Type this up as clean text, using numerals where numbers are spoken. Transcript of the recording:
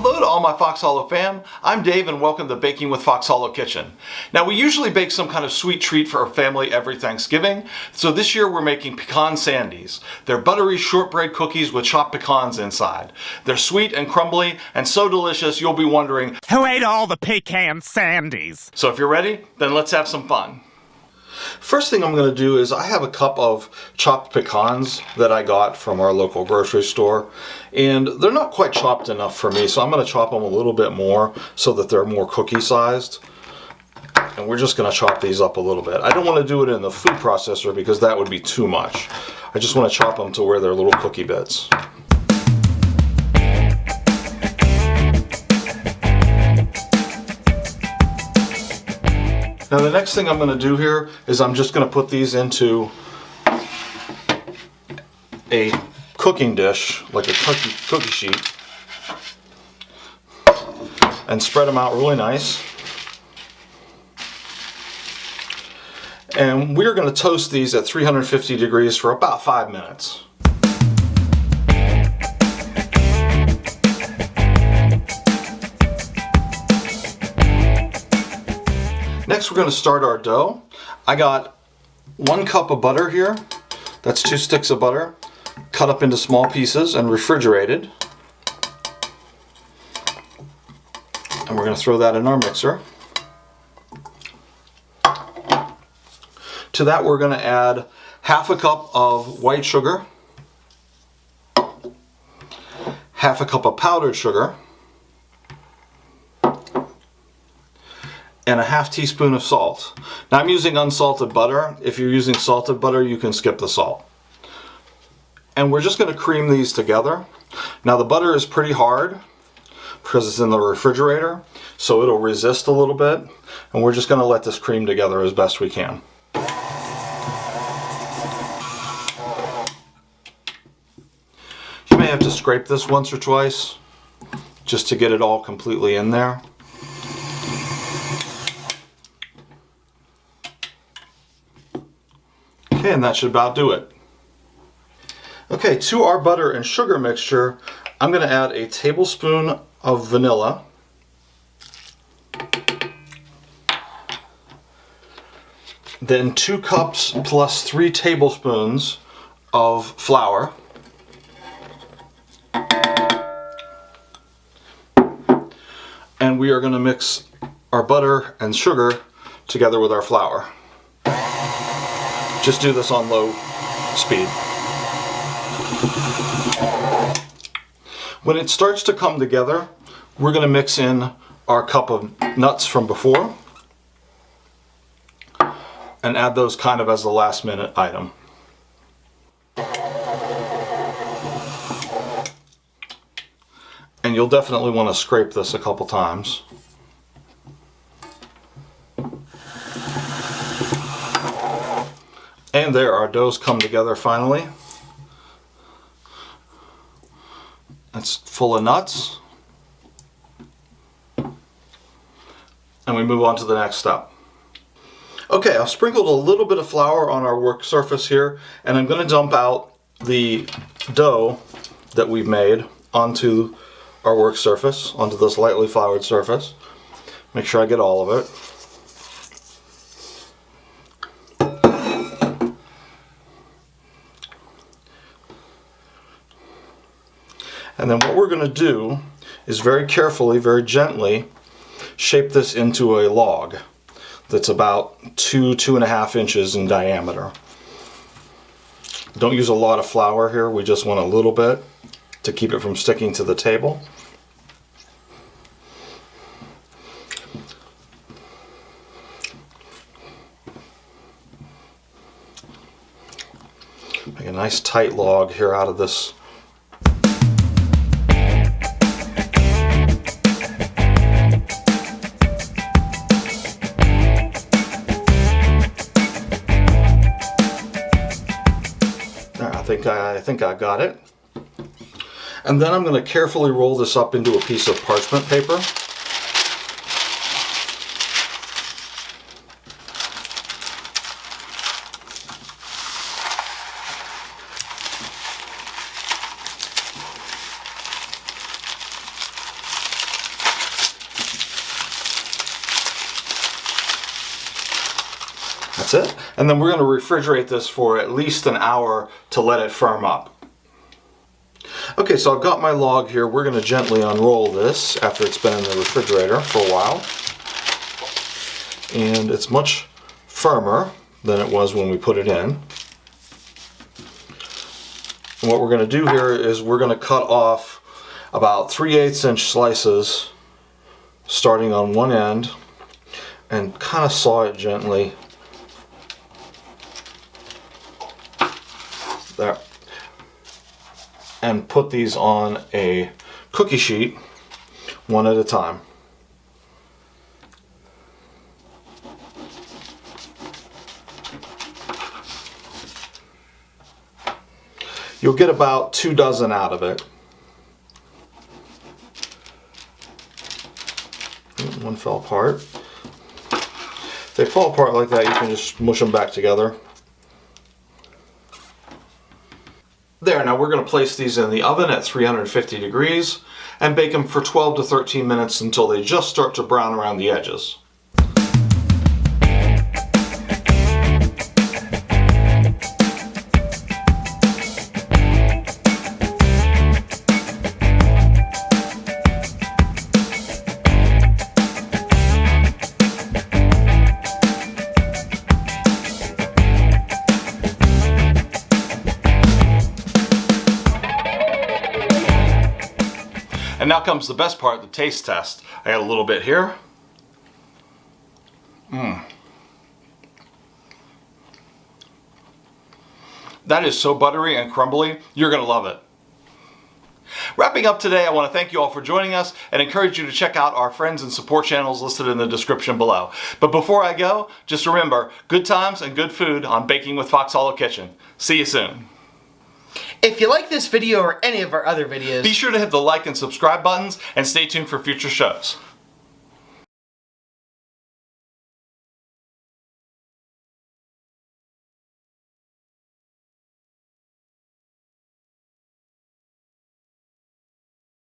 Hello to all my Fox Hollow fam. I'm Dave and welcome to Baking with Fox Hollow Kitchen. Now we usually bake some kind of sweet treat for our family every Thanksgiving, so this year we're making Pecan Sandies. They're buttery shortbread cookies with chopped pecans inside. They're sweet and crumbly and so delicious you'll be wondering, who ate all the Pecan Sandies? So if you're ready, then let's have some fun. First thing I'm going to do is I have a cup of chopped pecans that I got from our local grocery store, and they're not quite chopped enough for me, so I'm going to chop them a little bit more so that they're more cookie sized. And we're just going to chop these up a little bit. I don't want to do it in the food processor because that would be too much. I just want to chop them to where they're little cookie bits. Now the next thing I'm going to do here is I'm just going to put these into a cooking dish, like a cookie sheet, and spread them out really nice. And we're going to toast these at 350 degrees for about 5 minutes. Next we're going to start our dough. I got 1 cup of butter here. That's 2 sticks of butter cut up into small pieces and refrigerated. And we're going to throw that in our mixer. To that we're going to add half a cup of white sugar, half a cup of powdered sugar, and a half teaspoon of salt. Now I'm using unsalted butter. If you're using salted butter, you can skip the salt. And we're just going to cream these together. Now the butter is pretty hard because it's in the refrigerator, so it'll resist a little bit. And we're just going to let this cream together as best we can. You may have to scrape this once or twice just to get it all completely in there. Okay, and that should about do it. Okay, to our butter and sugar mixture, I'm going to add a tablespoon of vanilla, then 2 cups plus 3 tablespoons of flour, and we are going to mix our butter and sugar together with our flour. Just do this on low speed. When it starts to come together, we're going to mix in our cup of nuts from before and add those kind of as the last minute item. And you'll definitely want to scrape this a couple times. And there, our dough's come together finally. It's full of nuts. And we move on to the next step. Okay, I've sprinkled a little bit of flour on our work surface here, and I'm going to dump out the dough that we've made onto our work surface, onto this lightly floured surface. Make sure I get all of it. And then what we're going to do is very carefully, very gently shape this into a log that's about 2.5 inches in diameter. Don't use a lot of flour here, we just want a little bit to keep it from sticking to the table. Make a nice tight log here out of this. I think I got it. And then I'm going to carefully roll this up into a piece of parchment paper. That's it. And then we're going to refrigerate this for at least an hour to let it firm up. Okay, so I've got my log here. We're going to gently unroll this after it's been in the refrigerator for a while. And it's much firmer than it was when we put it in. And what we're going to do here is we're going to cut off about 3/8 inch slices starting on one end and kind of saw it gently. There. And put these on a cookie sheet one at a time. You'll get about 2 dozen out of it. One fell apart. If they fall apart like that, you can just mush them back together. There, now we're going to place these in the oven at 350 degrees and bake them for 12 to 13 minutes until they just start to brown around the edges. And now comes the best part, the taste test. I got a little bit here. That is so buttery and crumbly, you're gonna love it. Wrapping up today, I want to thank you all for joining us and encourage you to check out our friends and support channels listed in the description below. But before I go, just remember, good times and good food on Baking with Fox Hollow Kitchen. See you soon. If you like this video or any of our other videos, Be sure to hit the like and subscribe buttons and stay tuned for future shows.